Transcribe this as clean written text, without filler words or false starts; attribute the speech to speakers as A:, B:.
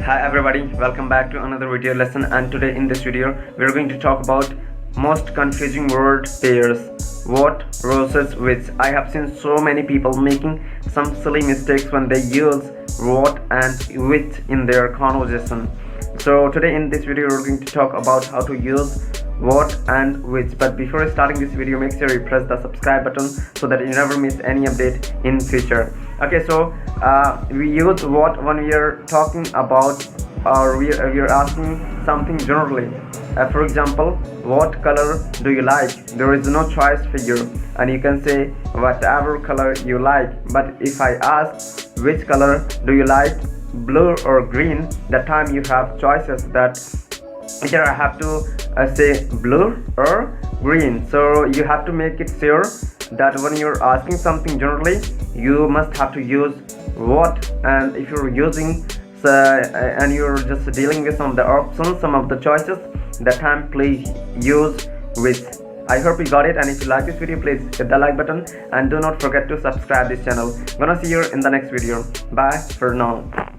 A: Hi everybody, welcome back to another video lesson, and today in this video we're going to talk about most confusing word pairs, what versus which. I have seen so many people making some silly mistakes when they use what and which in their conversation. So today in this video we're going to talk about how to use what and which. But before starting this video, make sure you press the subscribe button so that you never miss any update in future. Okay, so we use what when we are talking about or we are asking something generally. For example, what color do you like? There is no choice for you, and you can say whatever color you like. But if I ask which color do you like, blue or green, that time you have choices. That here I have to say blue or green. So you have to make it sure that when you're asking something generally, you must have to use what. And if you're using and you're just dealing with some of the options, some of the choices, that time please use which. I hope you got it, and if you like this video, please hit the like button and do not forget to subscribe this channel. Gonna see you in the next video. Bye for now.